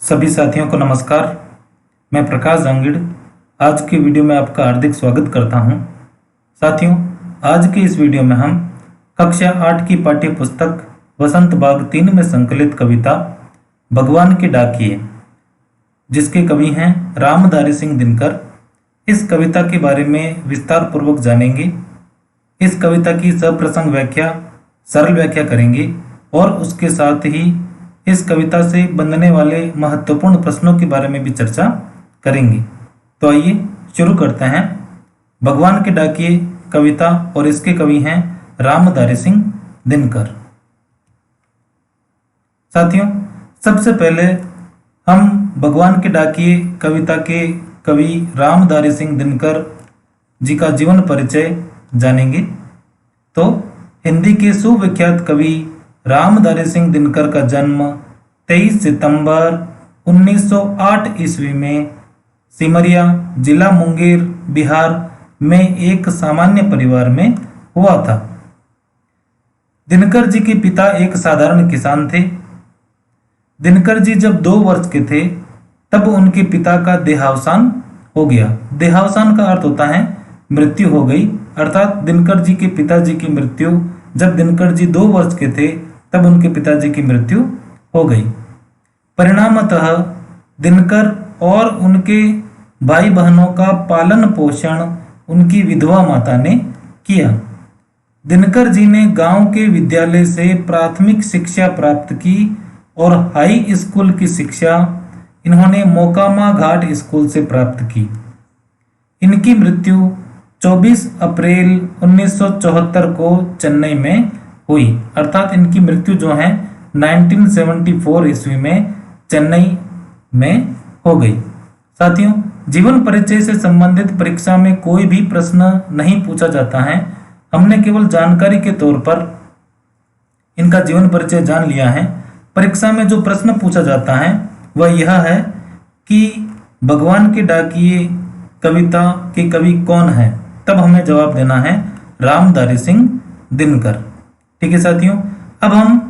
सभी साथियों को नमस्कार। मैं प्रकाश जांगिड़ आज की वीडियो में आपका हार्दिक स्वागत करता हूं। साथियों, आज की इस वीडियो में हम कक्षा 8 की पाठ्य पुस्तक वसंत बाग 3 में संकलित कविता भगवान के डाकिये, जिसके कवि हैं रामधारी सिंह दिनकर, इस कविता के बारे में विस्तार पूर्वक जानेंगे। इस कविता की सप्रसंग व्याख्या, सरल व्याख्या करेंगे और उसके साथ ही इस कविता से बनने वाले महत्वपूर्ण प्रश्नों के बारे में भी चर्चा करेंगे। तो आइए शुरू करते हैं। भगवान के डाकिये कविता और इसके कवि हैं रामधारी सिंह दिनकर। साथियों, सबसे पहले हम भगवान के डाकिये कविता के कवि रामधारी सिंह दिनकर जी का जीवन परिचय जानेंगे। तो हिंदी के सुविख्यात कवि रामधारी सिंह दिनकर का जन्म 23 सितंबर 1908 ईस्वी में सिमरिया, जिला मुंगेर, बिहार में एक सामान्य परिवार में हुआ था। दिनकर जी के पिता एक साधारण किसान थे। दिनकर जी जब 2 वर्ष के थे तब उनके पिता का देहावसान हो गया। देहावसान का अर्थ होता है मृत्यु हो गई, अर्थात दिनकर जी के पिताजी की मृत्यु, जब दिनकर जी 2 वर्ष के थे तब उनके पिताजी की मृत्यु हो गई। परिणामतः दिनकर और उनके भाई बहनों का पालन पोषण उनकी विधवा माता ने किया। दिनकर जी ने गांव के विद्यालय से प्राथमिक शिक्षा प्राप्त की और हाई स्कूल की शिक्षा इन्होंने मोकामा घाट स्कूल से प्राप्त की। इनकी मृत्यु 24 अप्रैल 1974 को चेन्नई में हुई, अर्थात इनकी मृत्यु जो है 1974 ईस्वी में चेन्नई में हो गई। साथियों, जीवन परिचय से संबंधित परीक्षा में कोई भी प्रश्न नहीं पूछा जाता है। हमने केवल जानकारी के तौर पर इनका जीवन परिचय जान लिया है। परीक्षा में जो प्रश्न पूछा जाता है वह यह है कि भगवान के डाकिये कविता के कवि कौन है, तब हमें जवाब देना है रामधारी सिंह दिनकर। ठीक है साथियों, अब हम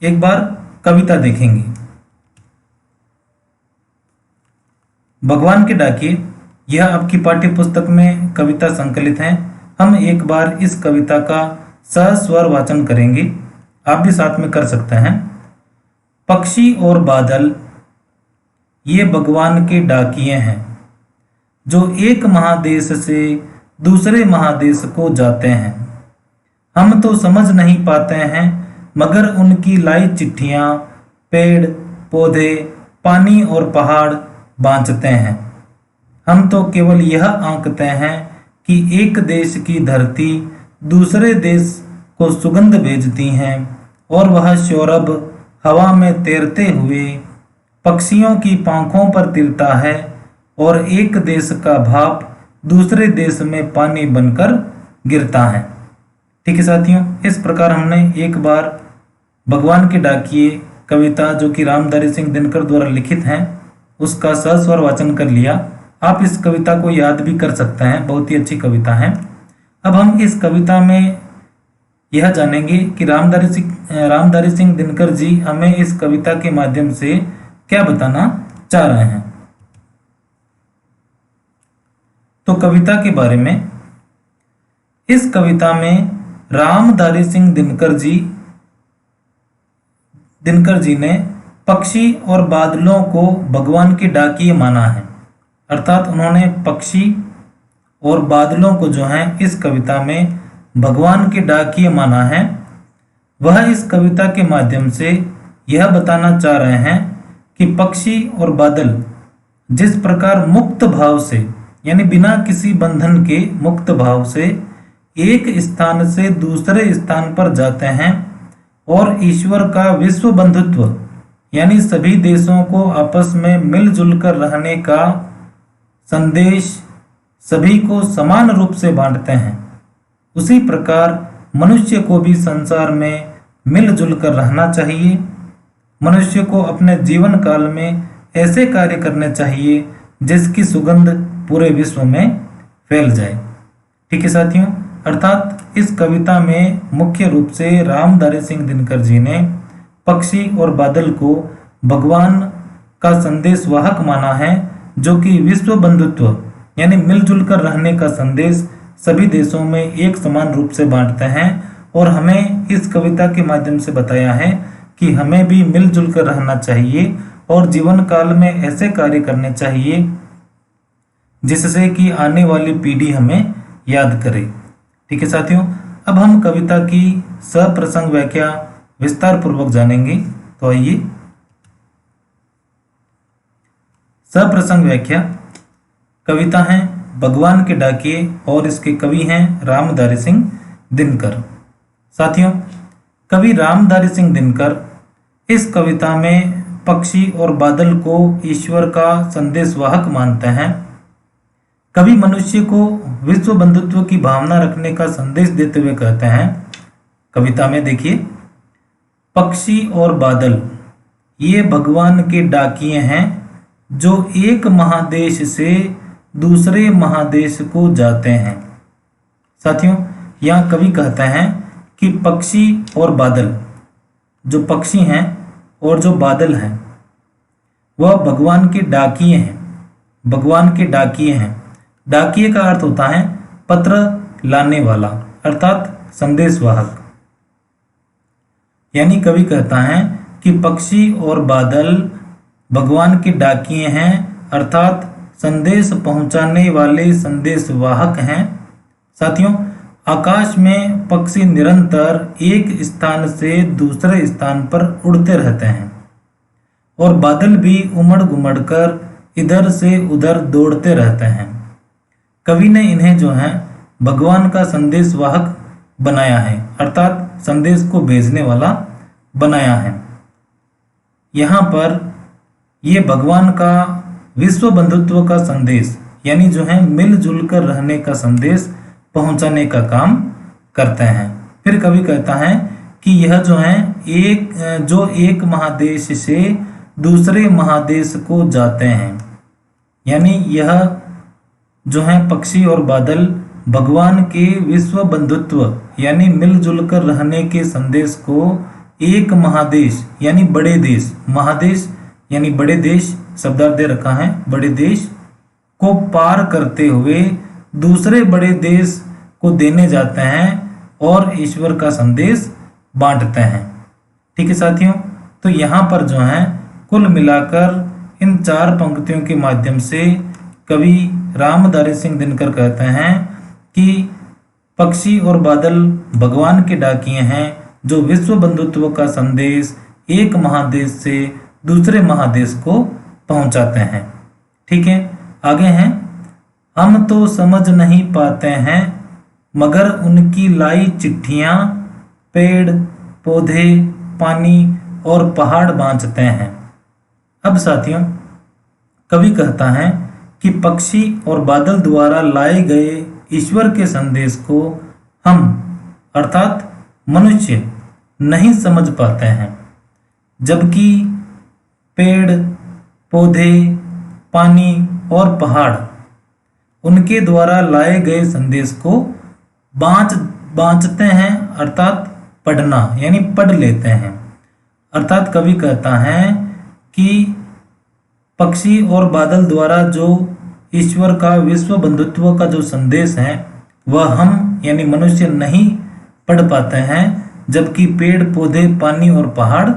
एक बार कविता देखेंगे। भगवान के डाकिये, यह आपकी पाठ्य पुस्तक में कविता संकलित है। हम एक बार इस कविता का सस्वर वाचन करेंगे, आप भी साथ में कर सकते हैं। पक्षी और बादल ये भगवान के डाकिये हैं, जो एक महादेश से दूसरे महादेश को जाते हैं। हम तो समझ नहीं पाते हैं, मगर उनकी लाई चिट्ठियां पेड़ पौधे, पानी और पहाड़ बांचते हैं। हम तो केवल यह आंकते हैं कि एक देश की धरती दूसरे देश को सुगंध भेजती हैं और वह सौरभ हवा में तैरते हुए पक्षियों की पांखों पर तिरता है और एक देश का भाप दूसरे देश में पानी बनकर गिरता है। ठीक है साथियों, इस प्रकार हमने एक बार भगवान के डाकिये कविता, जो कि रामधारी सिंह दिनकर द्वारा लिखित है, उसका सस्वर वाचन कर लिया। आप इस कविता को याद भी कर सकते हैं, बहुत ही अच्छी कविता है। अब हम इस कविता में यह जानेंगे कि रामधारी सिंह दिनकर जी हमें इस कविता के माध्यम से क्या बताना चाह रहे हैं। तो कविता के बारे में, इस कविता में रामधारी सिंह दिनकर जी ने पक्षी और बादलों को भगवान के डाकिये माना है, अर्थात उन्होंने पक्षी और बादलों को जो है इस कविता में भगवान के डाकिये माना है। वह इस कविता के माध्यम से यह बताना चाह रहे हैं कि पक्षी और बादल जिस प्रकार मुक्त भाव से, यानी बिना किसी बंधन के मुक्त भाव से एक स्थान से दूसरे स्थान पर जाते हैं और ईश्वर का विश्व बंधुत्व, यानी सभी देशों को आपस में मिलजुल कर रहने का संदेश सभी को समान रूप से बांटते हैं, उसी प्रकार मनुष्य को भी संसार में मिलजुल कर रहना चाहिए। मनुष्य को अपने जीवन काल में ऐसे कार्य करने चाहिए जिसकी सुगंध पूरे विश्व में फैल जाए। ठीक है साथियों, अर्थात इस कविता में मुख्य रूप से रामधारी सिंह दिनकर जी ने पक्षी और बादल को भगवान का संदेश वाहक माना है, जो कि विश्व बंधुत्व यानी मिलजुल कर रहने का संदेश सभी देशों में एक समान रूप से बांटते हैं। और हमें इस कविता के माध्यम से बताया है कि हमें भी मिलजुल कर रहना चाहिए और जीवन काल में ऐसे कार्य करने चाहिए जिससे कि आने वाली पीढ़ी हमें याद करे। ठीक है साथियों, अब हम कविता की सप्रसंग व्याख्या विस्तार पूर्वक जानेंगे। तो आइए, सप्रसंग व्याख्या। कविता है भगवान के डाकिए और इसके कवि हैं रामधारी सिंह दिनकर। साथियों, कवि रामधारी सिंह दिनकर इस कविता में पक्षी और बादल को ईश्वर का संदेशवाहक मानते हैं। कवि मनुष्य को विश्व बंधुत्व की भावना रखने का संदेश देते हुए कहते हैं, कविता में देखिए, पक्षी और बादल ये भगवान के डाकिए हैं जो एक महादेश से दूसरे महादेश को जाते हैं। साथियों, यहाँ कवि कहते हैं कि पक्षी और बादल, जो पक्षी हैं और जो बादल हैं, वह भगवान के डाकिए हैं। भगवान के डाकिए हैं। डाकिए का अर्थ होता है पत्र लाने वाला, अर्थात संदेशवाहक। यानी कवि कहता है कि पक्षी और बादल भगवान के डाकिए हैं, अर्थात संदेश पहुंचाने वाले संदेशवाहक हैं। साथियों, आकाश में पक्षी निरंतर एक स्थान से दूसरे स्थान पर उड़ते रहते हैं और बादल भी उमड़ घुमड़ कर इधर से उधर दौड़ते रहते हैं। कवि ने इन्हें जो है भगवान का संदेशवाहक बनाया है, अर्थात संदेश को भेजने वाला बनाया है। यहाँ पर ये भगवान का विश्व बंधुत्व का संदेश यानी जो है मिलजुल कर रहने का संदेश पहुंचाने का काम करते हैं। फिर कवि कहता है कि यह जो है एक महादेश से दूसरे महादेश को जाते हैं। यानी यह जो है पक्षी और बादल भगवान के विश्व बंधुत्व यानी मिलजुल कर रहने के संदेश को एक महादेश यानी बड़े देश, महादेश यानी बड़े देश, शब्दार्थ दे रखा है बड़े देश को पार करते हुए दूसरे बड़े देश को देने जाते हैं और ईश्वर का संदेश बांटते हैं। ठीक है साथियों, तो यहाँ पर जो है कुल मिलाकर इन 4 पंक्तियों के माध्यम से कवि रामधारी सिंह दिनकर कहते हैं कि पक्षी और बादल भगवान के डाकिए हैं जो विश्व बंधुत्व का संदेश एक महादेश से दूसरे महादेश को पहुंचाते हैं। ठीक है, आगे हैं, हम तो समझ नहीं पाते हैं मगर उनकी लाई चिट्ठियां पेड़ पौधे पानी और पहाड़ बांचते हैं। अब साथियों, कवि कहता है कि पक्षी और बादल द्वारा लाए गए ईश्वर के संदेश को हम अर्थात मनुष्य नहीं समझ पाते हैं, जबकि पेड़ पौधे पानी और पहाड़ उनके द्वारा लाए गए संदेश को बांचते हैं, अर्थात पढ़ना यानी पढ़ लेते हैं। अर्थात कवि कहता है कि पक्षी और बादल द्वारा जो ईश्वर का विश्व बंधुत्व का जो संदेश है वह हम यानी मनुष्य नहीं पढ़ पाते हैं, जबकि पेड़ पौधे पानी और पहाड़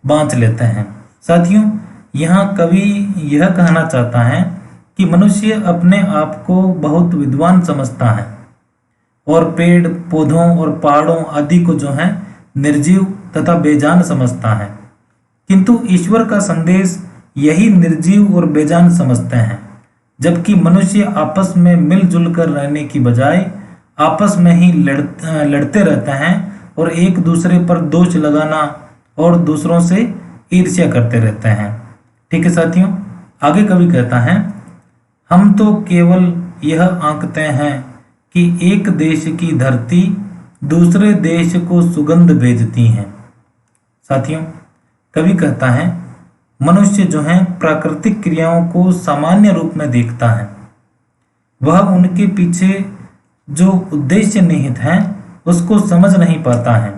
बांच लेते हैं। साथियों, यहाँ कवि यह कहना चाहता है कि मनुष्य अपने आप को बहुत विद्वान समझता है और पेड़ पौधों और पहाड़ों आदि को जो है निर्जीव तथा बेजान समझता है, किंतु ईश्वर का संदेश यही निर्जीव और बेजान समझते हैं। जबकि मनुष्य आपस में मिलजुल कर रहने की बजाय आपस में ही लड़ते रहते हैं और एक दूसरे पर दोष लगाना और दूसरों से ईर्ष्या करते रहते हैं। ठीक है साथियों, आगे कवि कहता है, हम तो केवल यह आंकते हैं कि एक देश की धरती दूसरे देश को सुगंध भेजती है। साथियों, कवि कहता है मनुष्य जो है प्राकृतिक क्रियाओं को सामान्य रूप में देखता है, वह उनके पीछे जो उद्देश्य निहित है उसको समझ नहीं पाता है।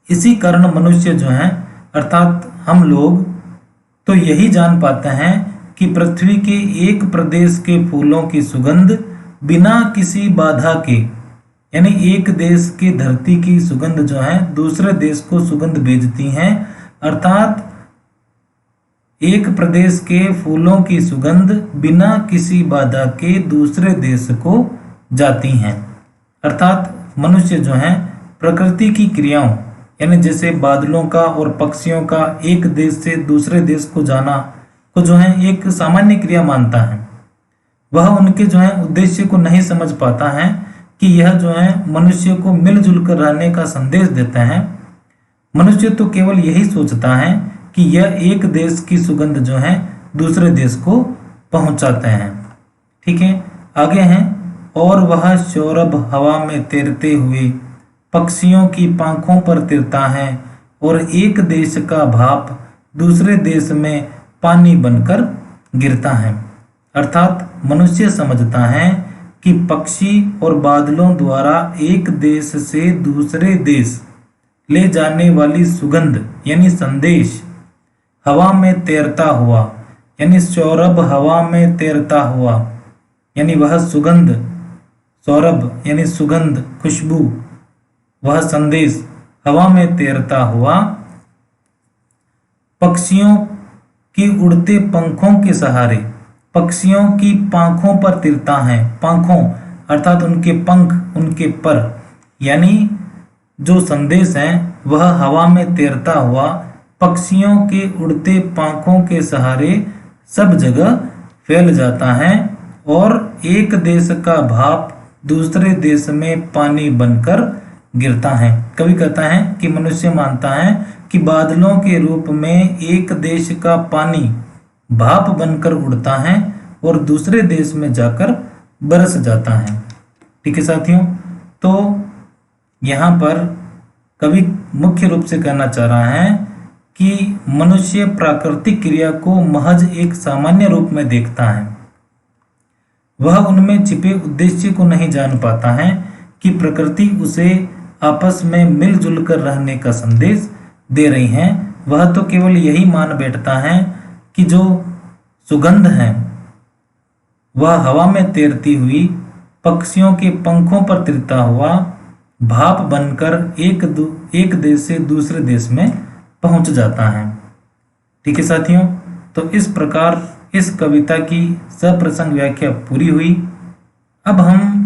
इसी कारण मनुष्य जो है अर्थात हम लोग तो यही जान पाते हैं कि पृथ्वी के एक प्रदेश के फूलों की सुगंध बिना किसी बाधा के, यानी एक देश की धरती की सुगंध जो है दूसरे देश को सुगंध भेजती हैं, अर्थात एक प्रदेश के फूलों की सुगंध बिना किसी बाधा के दूसरे देश को जाती हैं। अर्थात मनुष्य जो है प्रकृति की क्रियाओं, यानी जैसे बादलों का और पक्षियों का एक देश से दूसरे देश को जाना को जो है एक सामान्य क्रिया मानता है। वह उनके जो है उद्देश्य को नहीं समझ पाता है कि यह जो है मनुष्य को मिलजुल कर रहने का संदेश देता है। मनुष्य तो केवल यही सोचता है कि यह एक देश की सुगंध जो है दूसरे देश को पहुंचाते हैं। ठीक है, आगे हैं, और वह सौरभ हवा में तैरते हुए पक्षियों की पंखों पर तिरता है और एक देश का भाप दूसरे देश में पानी बनकर गिरता है। अर्थात मनुष्य समझता है कि पक्षी और बादलों द्वारा एक देश से दूसरे देश ले जाने वाली सुगंध यानी संदेश हवा में तैरता हुआ, यानी सौरभ हवा में तैरता हुआ, यानी वह सुगंध, सौरभ यानी सुगंध, खुशबू, वह संदेश हवा में तैरता हुआ पक्षियों की उड़ते पंखों के सहारे, पक्षियों की पंखों पर तिरता है। पंखों अर्थात उनके पंख, उनके पर, यानी जो संदेश है वह हवा में तैरता हुआ पक्षियों के उड़ते पंखों के सहारे सब जगह फैल जाता है और एक देश का भाप दूसरे देश में पानी बनकर गिरता है। कवि कहता है कि मनुष्य मानता है कि बादलों के रूप में एक देश का पानी भाप बनकर उड़ता है और दूसरे देश में जाकर बरस जाता है। ठीक है साथियों, तो यहाँ पर कवि मुख्य रूप से कहना चाह रहा है कि मनुष्य प्राकृतिक क्रिया को महज एक सामान्य रूप में देखता है। वह उनमें छिपे उद्देश्य को नहीं जान पाता है कि प्रकृति उसे आपस में मिलजुल कर रहने का संदेश दे रही है। वह तो केवल यही मान बैठता है कि जो सुगंध है वह हवा में तैरती हुई पक्षियों के पंखों पर तिरता हुआ भाप बनकर एक देश से दूसरे देश में पहुंच जाता है। ठीक है साथियों, तो इस प्रकार इस कविता की सप्रसंग व्याख्या पूरी हुई। अब हम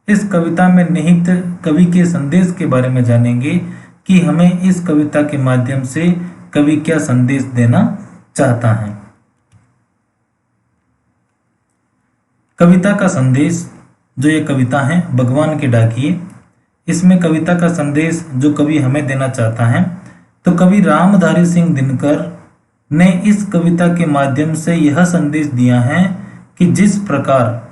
इस कविता में निहित कवि के संदेश के बारे में जानेंगे कि हमें इस कविता के माध्यम से कवि क्या संदेश देना चाहता है। कविता का संदेश, जो ये कविता है भगवान के डाकिए, इसमें कविता का संदेश जो कवि हमें देना चाहता है, तो कवि रामधारी सिंह दिनकर ने इस कविता के माध्यम से यह संदेश दिया है कि जिस प्रकार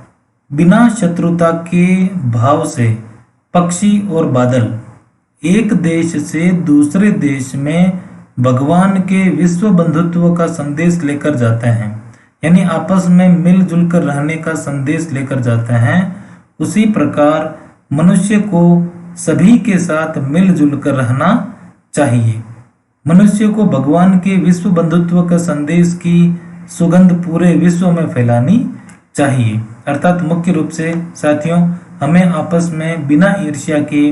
बिना शत्रुता के भाव से पक्षी और बादल एक देश से दूसरे देश में भगवान के विश्व बंधुत्व का संदेश लेकर जाते हैं, यानी आपस में मिलजुल कर रहने का संदेश लेकर जाते हैं, उसी प्रकार मनुष्य को सभी के साथ मिलजुल कर रहना चाहिए। मनुष्य को भगवान के विश्व बंधुत्व का संदेश की सुगंध पूरे विश्व में फैलानी चाहिए। अर्थात मुख्य रूप से साथियों, हमें आपस में बिना ईर्ष्या के,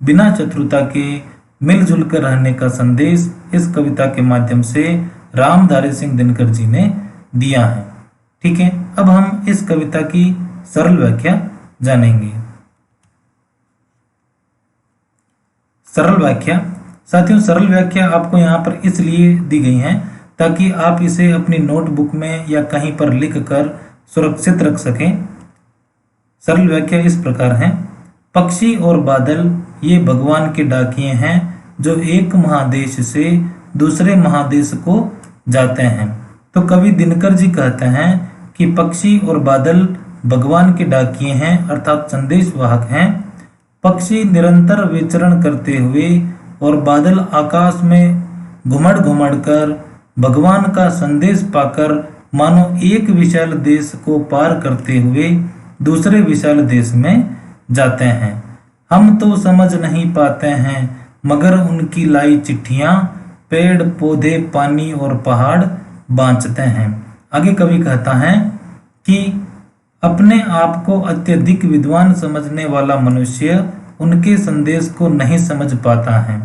बिना शत्रुता के मिलजुल कर रहने का संदेश इस कविता के माध्यम से रामधारी सिंह दिनकर जी ने दिया है। ठीक है, अब हम इस कविता की सरल व्याख्या जानेंगे। सरल व्याख्या साथियों, सरल व्याख्या आपको यहाँ पर इसलिए दी गई है ताकि आप इसे अपनी नोटबुक में या कहीं पर लिख कर सुरक्षित रख सकें। सरल व्याख्या इस प्रकार है, पक्षी और बादल ये भगवान के डाकिए हैं जो एक महादेश से दूसरे महादेश को जाते हैं। तो कवि दिनकर जी कहते हैं कि पक्षी और बादल भगवान के डाकिए हैं, अर्थात संदेश वाहक हैं। पक्षी निरंतर विचरण करते हुए और बादल आकाश में घुमड़ घुमड़ कर भगवान का संदेश पाकर मानो एक विशाल देश को पार करते हुए दूसरे विशाल देश में जाते हैं। हम तो समझ नहीं पाते हैं मगर उनकी लाई चिट्ठियां, पेड़ पौधे पानी और पहाड़ बांचते हैं। आगे कवि कहता है कि अपने आप को अत्यधिक विद्वान समझने वाला मनुष्य उनके संदेश को नहीं समझ पाता है,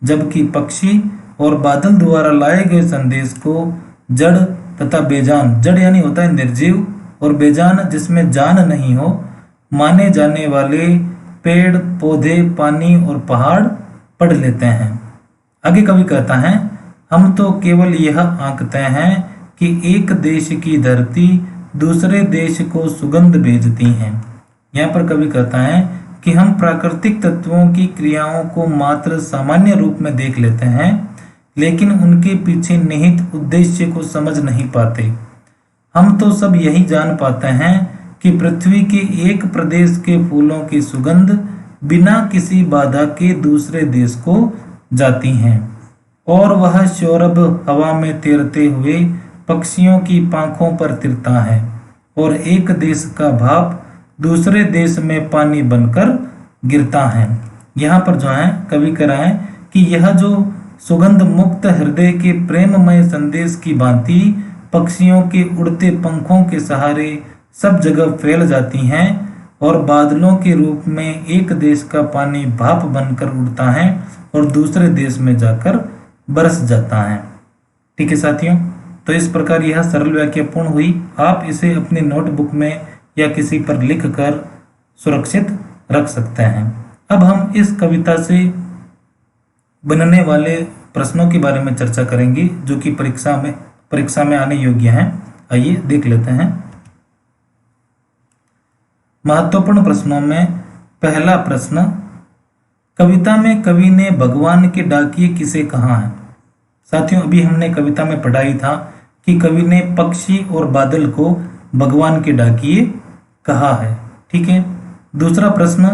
जबकि पक्षी और बादल द्वारा लाए गए संदेश को जड़ तथा बेजान, जड़ यानी होता है निर्जीव, और बेजान जिसमें जान नहीं हो, माने जाने वाले पेड़ पौधे, पानी और पहाड़ पढ़ लेते हैं। आगे कवि कहता है, हम तो केवल यह आंकते हैं कि एक देश की धरती दूसरे देश को सुगंध भेजती है। यहाँ पर कवि कहता है कि हम प्राकृतिक तत्वों की क्रियाओं को मात्र सामान्य रूप में देख लेते हैं, लेकिन उनके पीछे निहित उद्देश्य को समझ नहीं पाते। हम तो सब यही जान पाते हैं कि पृथ्वी के एक प्रदेश के फूलों की सुगंध बिना किसी बाधा के दूसरे देश को जाती हैं, और वह सौरभ हवा में तैरते हुए पक्षियों की पांखों पर तिरता है, और एक देश का भाप दूसरे देश में पानी बनकर गिरता है। यहाँ पर जो है कवि कह रहा है कि यह जो सुगंध मुक्त हृदय के प्रेममय संदेश की भांति पक्षियों के उड़ते पंखों के सहारे सब जगह फैल जाती हैं, और बादलों के रूप में एक देश का पानी भाप बनकर उड़ता है और दूसरे देश में जाकर बरस जाता है। ठीक है साथियों, तो इस प्रकार यह सरल वाक्य पूर्ण हुई। आप इसे अपनी नोटबुक में या किसी पर लिख कर सुरक्षित रख सकते हैं। अब हम इस कविता से बनने वाले प्रश्नों के बारे में चर्चा करेंगे, जो कि परीक्षा में आने योग्य हैं। आइए देख लेते हैं। महत्वपूर्ण प्रश्नों में पहला प्रश्न, कविता में कवि ने भगवान के डाकिए किसे कहा है? साथियों, अभी हमने कविता में पढ़ाई था कि कवि ने पक्षी और बादल को भगवान के डाकिए कहा है। ठीक है। दूसरा प्रश्न,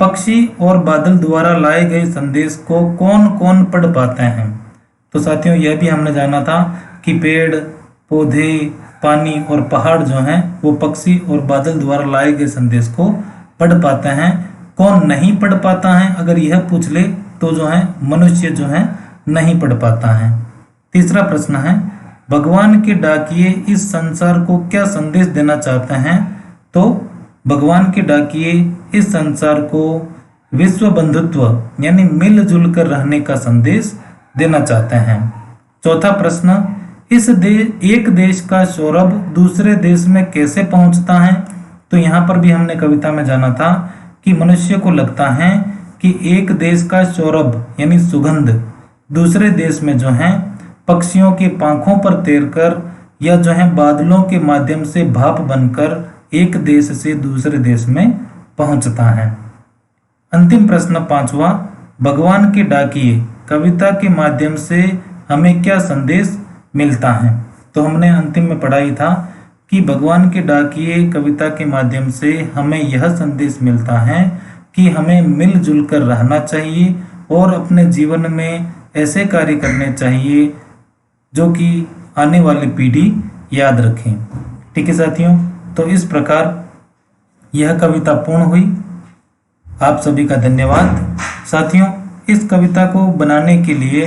पक्षी और बादल द्वारा लाए गए संदेश को कौन कौन पढ़ पाते हैं? तो साथियों, यह भी हमने जाना था कि पेड़ पौधे, पानी और पहाड़ जो हैं वो पक्षी और बादल द्वारा लाए गए संदेश को पढ़ पाते हैं। कौन नहीं पढ़ पाता है अगर यह पूछ ले तो जो है मनुष्य जो है नहीं पढ़ पाता है। तीसरा प्रश्न है, भगवान के डाकिए इस संसार को क्या संदेश देना चाहते हैं? तो भगवान के डाकिए इस संसार को विश्व बंधुत्व यानी मिलजुल कर रहने का संदेश देना चाहते हैं। चौथा प्रश्न, एक देश का सौरभ दूसरे देश में कैसे पहुंचता है? तो यहाँ पर भी हमने कविता में जाना था कि मनुष्य को लगता है कि एक देश का सौरभ यानी सुगंध दूसरे देश में जो है पक्षियों के पांखों पर तैरकर या जो है बादलों के माध्यम से भाप बनकर एक देश से दूसरे देश में पहुंचता है। अंतिम प्रश्न पांचवा, भगवान के डाकिए कविता के माध्यम से हमें क्या संदेश मिलता है? तो हमने अंतिम में पढ़ाई था कि भगवान के डाकिए कविता के माध्यम से हमें यह संदेश मिलता है कि हमें मिलजुल कर रहना चाहिए और अपने जीवन में ऐसे कार्य करने चाहिए जो कि आने वाली पीढ़ी याद रखें। ठीक है साथियों, तो इस प्रकार यह कविता पूर्ण हुई। आप सभी का धन्यवाद। साथियों, इस कविता को बनाने के लिए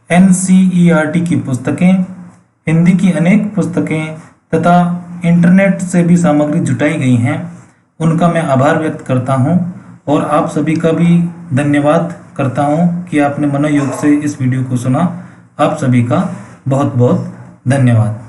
NCERT की पुस्तकें, हिंदी की अनेक पुस्तकें तथा इंटरनेट से भी सामग्री जुटाई गई हैं, उनका मैं आभार व्यक्त करता हूं और आप सभी का भी धन्यवाद करता हूं कि आपने मनोयोग से इस वीडियो को सुना। आप सभी का बहुत बहुत धन्यवाद।